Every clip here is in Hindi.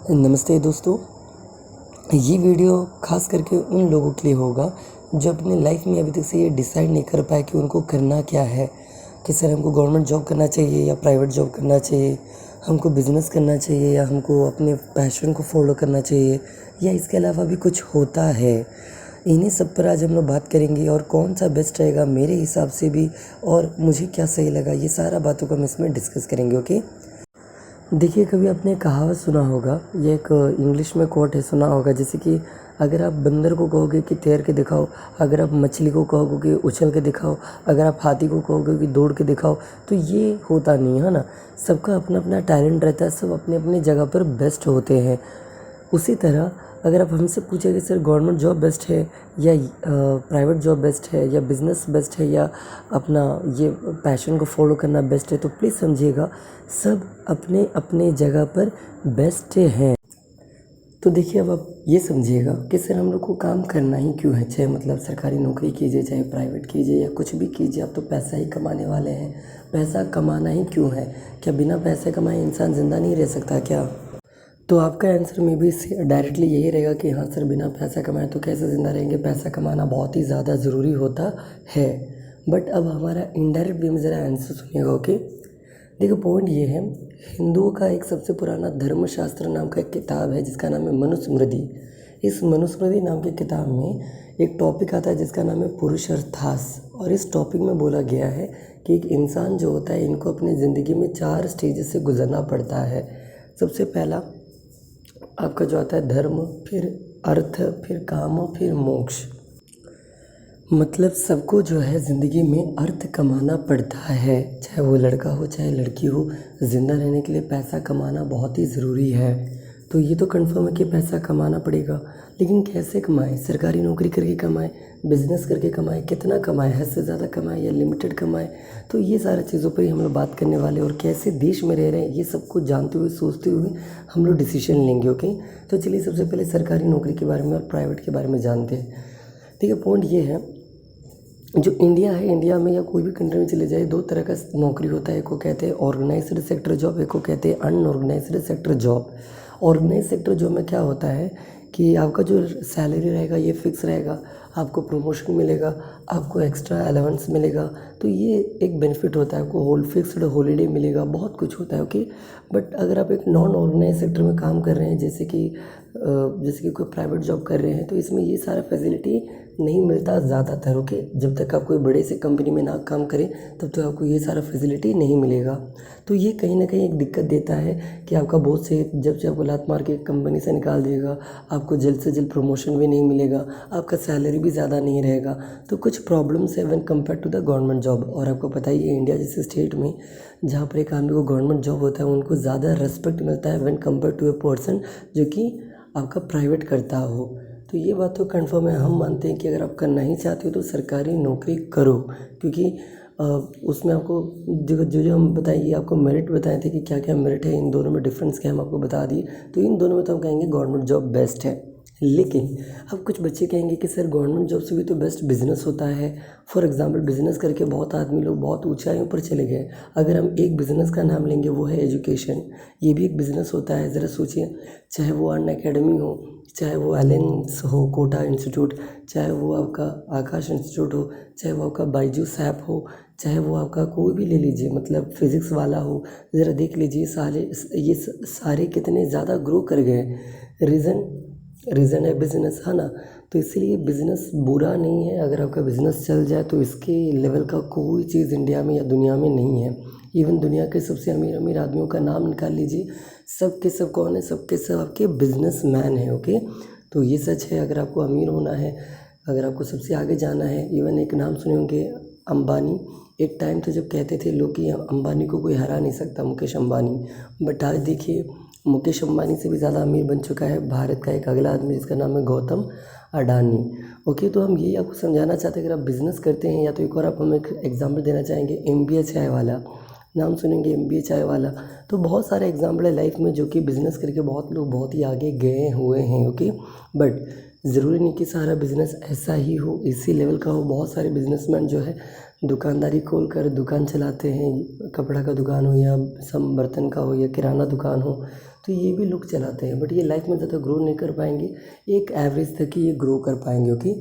नमस्ते दोस्तों। ये वीडियो ख़ास करके उन लोगों के लिए होगा जो अपने लाइफ में अभी तक से ये डिसाइड नहीं कर पाए कि उनको करना क्या है, कि सर हमको गवर्नमेंट जॉब करना चाहिए या प्राइवेट जॉब करना चाहिए, हमको बिज़नेस करना चाहिए या हमको अपने पैशन को फॉलो करना चाहिए या इसके अलावा भी कुछ होता है। इन्हीं सब पर आज हम लोग बात करेंगे और कौन सा बेस्ट रहेगा मेरे हिसाब से भी और मुझे क्या सही लगा, ये सारा बातों को हम इसमें डिस्कस करेंगे। ओके, देखिए, कभी आपने कहावत सुना होगा, ये एक इंग्लिश में कोट है, सुना होगा, जैसे कि अगर आप बंदर को कहोगे कि तैर के दिखाओ, अगर आप मछली को कहोगे कि उछल के दिखाओ, अगर आप हाथी को कहोगे कि दौड़ के दिखाओ, तो ये होता नहीं है ना। सबका अपना अपना टैलेंट रहता है, सब अपने अपनी जगह पर बेस्ट होते हैं। उसी तरह अगर आप हमसे पूछे कि सर गवर्नमेंट जॉब बेस्ट है या प्राइवेट जॉब बेस्ट है या बिज़नेस बेस्ट है या अपना ये पैशन को फॉलो करना बेस्ट है, तो प्लीज़ समझिएगा सब अपने अपने जगह पर बेस्ट हैं। तो देखिए, अब आप ये समझिएगा कि सर हम लोग को काम करना ही क्यों है, चाहे मतलब सरकारी नौकरी कीजिए, चाहे प्राइवेट कीजिए या कुछ भी कीजिए, आप तो पैसा ही कमाने वाले हैं। पैसा कमाना ही क्यों है? क्या बिना पैसे कमाए इंसान ज़िंदा नहीं रह सकता क्या? तो आपका आंसर में भी डायरेक्टली यही रहेगा कि हाँ सर, बिना पैसा कमाए तो कैसे ज़िंदा रहेंगे, पैसा कमाना बहुत ही ज़्यादा ज़रूरी होता है। बट अब हमारा इनडायरेक्ट वे में ज़रा आंसर सुनिएगा। ओके, देखो, पॉइंट ये है, हिंदुओं का एक सबसे पुराना धर्मशास्त्र नाम का एक किताब है जिसका नाम है मनुस्मृति। इस मनुस्मृति नाम की किताब में एक टॉपिक आता है जिसका नाम है पुरुषार्थास, और इस टॉपिक में बोला गया है कि एक इंसान जो होता है, इनको अपनी ज़िंदगी में 4 स्टेजेस से गुजरना पड़ता है। सबसे पहला आपका जो आता है धर्म, फिर अर्थ, फिर काम, फिर मोक्ष। मतलब सबको जो है ज़िंदगी में अर्थ कमाना पड़ता है, चाहे वो लड़का हो चाहे लड़की हो, ज़िंदा रहने के लिए पैसा कमाना बहुत ही ज़रूरी है। तो ये तो कंफर्म है कि पैसा कमाना पड़ेगा, लेकिन कैसे कमाएं? सरकारी नौकरी करके कमाएं, बिज़नेस करके कमाएं, कितना कमाएं, हद से ज़्यादा कमाएं या लिमिटेड कमाएं? तो ये सारी चीज़ों पर ही हम लोग बात करने वाले हैं, और कैसे देश में रह रहे हैं ये सब कुछ जानते हुए सोचते हुए हम लोग डिसीजन लेंगे। ओके, तो चलिए सबसे पहले सरकारी नौकरी के बारे में और प्राइवेट के बारे में जानते हैं। ठीक है, पॉइंट ये है, जो इंडिया है, इंडिया में या कोई भी कंट्री में चले जाए, 2 तरह का नौकरी होता है। एक को कहते हैं ऑर्गेनाइज्ड सेक्टर जॉब, एक को कहते हैं unorganised sector job. Organised sector job में क्या होता है कि आपका जो सैलरी रहेगा ये फिक्स रहेगा, आपको प्रमोशन मिलेगा, आपको एक्स्ट्रा अलाउंस मिलेगा, तो ये एक बेनिफिट होता है, आपको फिक्स्ड हॉलीडे मिलेगा, बहुत कुछ होता है। ओके, बट अगर आप एक नॉन ऑर्गेनाइज सेक्टर में काम कर रहे हैं, जैसे कि कोई प्राइवेट जॉब कर रहे हैं, तो इसमें ये सारा फैसिलिटी नहीं मिलता ज़्यादातर। ओके, जब तक आप कोई बड़े से कंपनी में ना काम करें तब तक आपको ये सारा फैसिलिटी नहीं मिलेगा। तो ये कहीं ना कहीं एक दिक्कत देता है कि आपका बॉस से जब से आपको लात मार के कंपनी से निकाल देगा, आपको जल्द से जल्द प्रमोशन भी नहीं मिलेगा, आपका सैलरी भी ज़्यादा नहीं रहेगा। तो कुछ प्रॉब्लम्स है when compare to the government job. और आपको पता ही है, इंडिया जैसे स्टेट में जहाँ पर एक आदमी को गवर्नमेंट जॉब होता है, उनको ज़्यादा रिस्पेक्ट मिलता है when compare to a person जो कि आपका प्राइवेट करता हो। तो ये बात तो कन्फर्म है, हम मानते हैं कि अगर आप करना ही चाहते हो तो सरकारी नौकरी करो, क्योंकि उसमें आपको जो हम बताइए, आपको मेरिट बताए थे कि क्या क्या मेरिट है, इन दोनों में डिफरेंस क्या है हम आपको बता दिए। तो इन दोनों में तो हम कहेंगे गवर्नमेंट जॉब बेस्ट है। लेकिन अब कुछ बच्चे कहेंगे कि सर गवर्नमेंट जॉब से भी तो बेस्ट बिजनेस होता है। फॉर एग्जांपल, बिजनेस करके बहुत आदमी लोग बहुत ऊंचाइयों पर चले गए। अगर हम एक बिज़नेस का नाम लेंगे, वो है एजुकेशन। ये भी एक बिज़नेस होता है। ज़रा सोचिए, चाहे वो अन अकेडमी हो, चाहे वो एलेंस हो, कोटा इंस्टीट्यूट, चाहे वो आपका आकाश इंस्टीट्यूट हो, चाहे वो आपका बायजूस ऐप हो, चाहे वो आपका कोई भी ले लीजिए, मतलब फिज़िक्स वाला हो, ज़रा देख लीजिए ये सारे कितने ज़्यादा ग्रो कर गए। रीज़न है बिज़नेस, है ना। तो इसीलिए बिज़नेस बुरा नहीं है, अगर आपका बिज़नेस चल जाए तो इसके लेवल का कोई चीज़ इंडिया में या दुनिया में नहीं है। इवन दुनिया के सबसे अमीर अमीर आदमियों का नाम निकाल लीजिए, सब के सब कौन है? सब के सब आपके बिजनेसमैन हैं। ओके, तो ये सच है। अगर आपको अमीर होना है, अगर आपको सबसे आगे जाना है, इवन एक नाम सुने होंगे, अंबानी। एक टाइम था जब कहते थे लोग कि अंबानी को कोई हरा नहीं सकता, मुकेश अंबानी। बट आज देखिए, मुकेश अंबानी से भी ज़्यादा अमीर बन चुका है भारत का एक अगला आदमी जिसका नाम है गौतम अडानी। ओके, तो हम यही आपको समझाना चाहते हैं, अगर आप बिज़नेस करते हैं, या तो एक और आप हमें एक एग्जाम्पल देना चाहेंगे, MBA चाय वाला। नाम सुनेंगे MBA चाय वाला, तो बहुत सारे एग्जाम्पल है लाइफ में जो कि बिज़नेस करके बहुत लोग बहुत ही आगे गए हुए हैं। ओके, बट ज़रूरी नहीं कि सारा बिज़नेस ऐसा ही हो, इसी लेवल का हो। बहुत सारे बिजनेसमैन जो है दुकानदारी खोल कर दुकान चलाते हैं, कपड़ा का दुकान हो या सब बर्तन का हो या किराना दुकान हो। तो ये भी लोग चलाते हैं, बट ये लाइफ में ज़्यादा ग्रो नहीं कर पाएंगे, एक एवरेज तक ही ये ग्रो कर पाएंगे। ओके,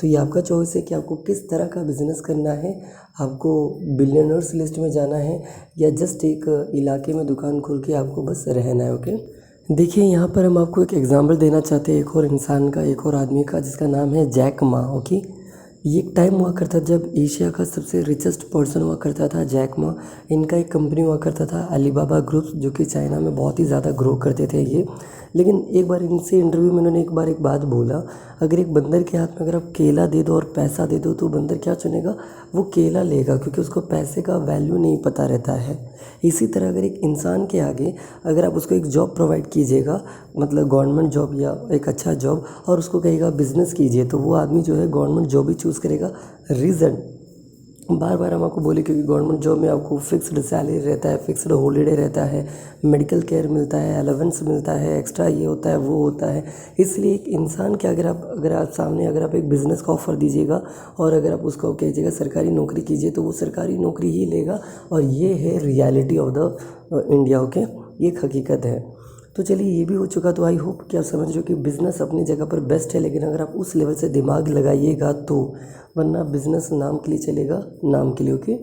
तो ये आपका चॉइस है कि आपको किस तरह का बिजनेस करना है, आपको बिलियनर्स लिस्ट में जाना है या जस्ट एक इलाके में दुकान खोल के आपको बस रहना है। ओके, देखिए यहाँ पर हम आपको एक एग्जांपल देना चाहते हैं एक और इंसान का, एक और आदमी का, जिसका नाम है जैक मा। ओके, ये एक टाइम हुआ करता जब एशिया का सबसे रिचेस्ट पर्सन हुआ करता था जैक मा। इनका एक कंपनी हुआ करता था अलीबाबा ग्रुप्स, जो कि चाइना में बहुत ही ज़्यादा ग्रो करते थे ये। लेकिन एक बार इनसे इंटरव्यू में उन्होंने एक बात बोला, अगर एक बंदर के हाथ में अगर आप केला दे दो और पैसा दे दो तो बंदर क्या चुनेगा, वो केला लेगा, क्योंकि उसको पैसे का वैल्यू नहीं पता रहता है। इसी तरह अगर एक इंसान के आगे अगर आप उसको एक जॉब प्रोवाइड कीजिएगा, मतलब गवर्नमेंट जॉब या एक अच्छा जॉब, और उसको कहेगा बिज़नेस कीजिए, तो वो आदमी जो है गवर्नमेंट जॉब ही चूज़ करेगा। रीज़न बार बार हम आपको बोले, क्योंकि गवर्नमेंट जॉब में आपको फिक्स्ड सैलरी रहता है, फिक्स्ड हॉलीडे रहता है, मेडिकल केयर मिलता है, अलावेंस मिलता है, एक्स्ट्रा ये होता है वो होता है। इसलिए एक इंसान के अगर आप सामने अगर आप एक बिज़नेस का ऑफ़र दीजिएगा और अगर आप उसको कहिएगा सरकारी नौकरी कीजिए, तो वो सरकारी नौकरी ही लेगा। और ये है reality of the India. Okay, ये एक हकीकत है। तो चलिए ये भी हो चुका, तो आई होप कि आप समझ रहे हो कि बिज़नेस अपनी जगह पर बेस्ट है, लेकिन अगर आप उस लेवल से दिमाग लगाइएगा तो, वरना बिज़नेस नाम के लिए चलेगा, नाम के लिए। ओके,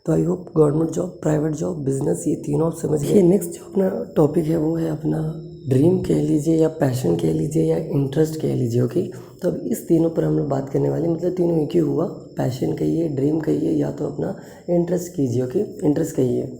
तो I hope government job, private job, business, ये तीनों आप समझ गए। नेक्स्ट जो अपना टॉपिक है वो है अपना ड्रीम कह लीजिए या पैशन कह लीजिए या इंटरेस्ट कह लीजिए। ओके, तो अब इस तीनों पर हम लोग बात करने वाले, मतलब तीनों एक ही हुआ, पैशन कहिए, ड्रीम कहिए या तो अपना इंटरेस्ट कीजिए। ओके, इंटरेस्ट कहिए।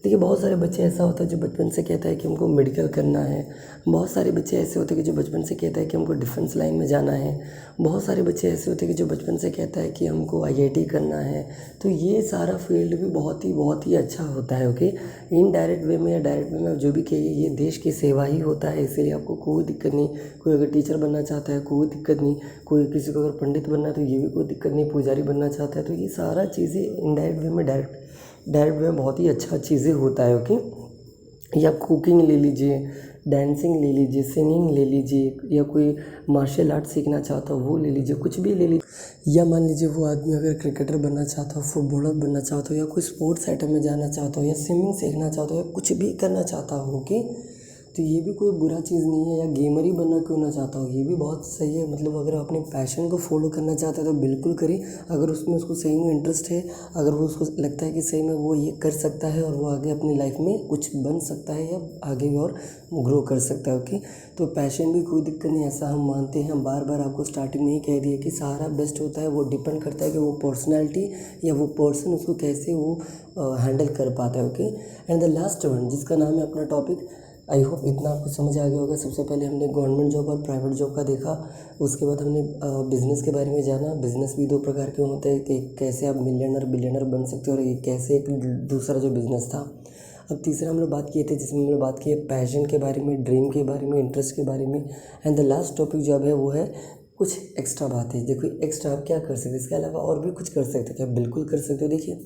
देखिए बहुत सारे बच्चे ऐसा होता है जो बचपन से कहता है कि हमको मेडिकल करना है, बहुत सारे बच्चे ऐसे होते हैं कि जो बचपन से कहता है कि हमको डिफेंस लाइन में जाना है, बहुत सारे बच्चे ऐसे होते हैं कि जो बचपन से कहता है कि हमको आईआईटी करना है। तो ये सारा फील्ड भी बहुत ही अच्छा होता है। ओके, इनडायरेक्ट वे में या डायरेक्ट वे में आप जो भी कहिए, ये देश की सेवा ही होता है, इसीलिए आपको कोई दिक्कत नहीं। कोई अगर टीचर बनना चाहता है कोई दिक्कत नहीं, कोई किसी को अगर पंडित बनना है तो ये भी कोई दिक्कत नहीं, पुजारी बनना चाहता है, तो ये सारा चीज़ें इनडायरेक्ट वे में डायरेक्ट वे में बहुत ही अच्छा चीज़ें होता है। ओके, या कुकिंग ले लीजिए, डांसिंग ले लीजिए, सिंगिंग ले लीजिए, या कोई मार्शल आर्ट सीखना चाहता हो वो ले लीजिए, कुछ भी ले लीजिए। या मान लीजिए वो आदमी अगर क्रिकेटर बनना चाहता हो, फुटबॉलर बनना चाहता हो, या कोई स्पोर्ट्स आइटम में जाना चाहता हो, या स्विमिंग सीखना चाहता हो, या कुछ भी करना चाहता हो। ओके, तो ये भी कोई बुरा चीज़ नहीं है, या गेमर ही बनना क्यों ना चाहता हो, ये भी बहुत सही है। मतलब अगर अपने पैशन को फॉलो करना चाहता है तो बिल्कुल करें, अगर उसमें उसको सही में इंटरेस्ट है, अगर वो उसको लगता है कि सही में वो ये कर सकता है और वो आगे अपनी लाइफ में कुछ बन सकता है या आगे और ग्रो कर सकता है। ओके, तो पैशन भी कोई दिक्कत नहीं, ऐसा हम मानते हैं। हम बार बार आपको स्टार्टिंग में ही कह दिए कि सारा बेस्ट होता है, वो डिपेंड करता है कि वो पर्सनैलिटी या वो पर्सन उसको कैसे वो हैंडल कर पाता है। Okay, and the last one जिसका नाम है अपना टॉपिक, आई होप इतना आपको समझ आ गया होगा। सबसे पहले हमने गवर्नमेंट जॉब और प्राइवेट जॉब का देखा, उसके बाद हमने बिज़नेस के बारे में जाना। बिज़नेस भी दो प्रकार के होते हैं, कि कैसे आप बिलियनर बन सकते हो, और एक कैसे एक दूसरा जो बिज़नेस था। अब तीसरा हम लोग बात किए थे जिसमें हम लोग बात किए पैशन के बारे में, ड्रीम के बारे में, इंटरेस्ट के बारे में। एंड द लास्ट टॉपिक जो अब है वो है कुछ एक्स्ट्रा बातें। देखो एक्स्ट्रा आप क्या कर सकते हैं, इसके अलावा और भी कुछ कर सकते हो क्या? बिल्कुल कर सकते हो। देखिए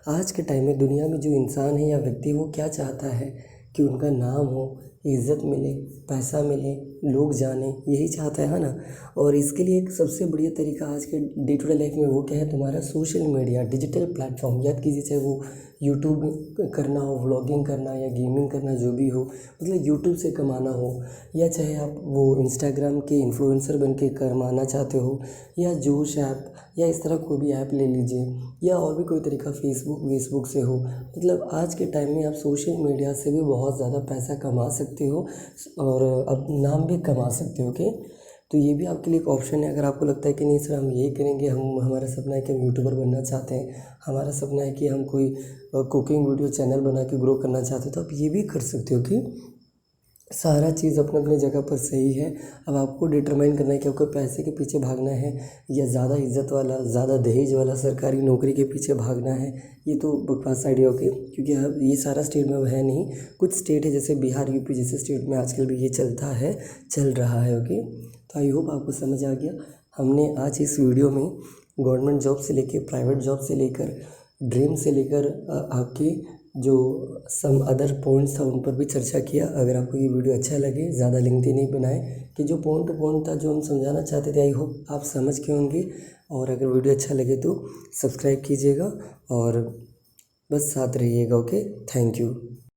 आज के टाइम में दुनिया में जो इंसान है या व्यक्ति वो क्या चाहता है कि उनका नाम हो, इज़्ज़त मिले, पैसा मिले, लोग जाने, यही चाहता है ना। और इसके लिए एक सबसे बढ़िया तरीका आज के डे टू डे लाइफ में वो क्या है, तुम्हारा सोशल मीडिया, डिजिटल प्लेटफॉर्म। याद कीजिए, चाहे वो यूट्यूब करना हो, व्लॉगिंग करना या गेमिंग करना, जो भी हो, मतलब यूट्यूब से कमाना हो, या चाहे आप वो इंस्टाग्राम के इन्फ्लुएंसर बन के कमाना चाहते हो, या जोश ऐप या इस तरह कोई भी ऐप ले लीजिए, या और भी कोई तरीका फेसबुक से हो। मतलब आज के टाइम में आप सोशल मीडिया से भी बहुत ज़्यादा पैसा कमा सकते हो और अब नाम भी कमा सकते हो। ओके, तो ये भी आपके लिए एक ऑप्शन है। अगर आपको लगता है कि नहीं सर हम यही करेंगे, हमारा सपना है कि हम यूट्यूबर बनना चाहते हैं, हमारा सपना है कि हम कोई कुकिंग वीडियो चैनल बना के ग्रो करना चाहते हैं, तो आप ये भी कर सकते हो। कि सारा चीज़ अपने अपने जगह पर सही है। अब आपको डिटरमाइन करना है कि आपको पैसे के पीछे भागना है या ज़्यादा इज्जत वाला, ज़्यादा दहेज वाला सरकारी नौकरी के पीछे भागना है। ये तो बकवास आइडिया। ओके, क्योंकि अब ये सारा स्टेट में है नहीं, कुछ स्टेट है जैसे बिहार, यूपी जैसे स्टेट में आजकल भी ये चल रहा है। ओके, तो आई होप आपको समझ आ गया। हमने आज इस वीडियो में गवर्नमेंट जॉब से लेकर, प्राइवेट जॉब से लेकर, ड्रीम से लेकर आपके जो सम अदर पॉइंट्स था उन पर भी चर्चा किया। अगर आपको ये वीडियो अच्छा लगे, ज़्यादा लेंथी नहीं बनाए, कि जो पॉइंट टू पॉइंट था जो हम समझाना चाहते थे, आई होप आप समझ के होंगे। और अगर वीडियो अच्छा लगे तो सब्सक्राइब कीजिएगा और बस साथ रहिएगा। Okay, thank you.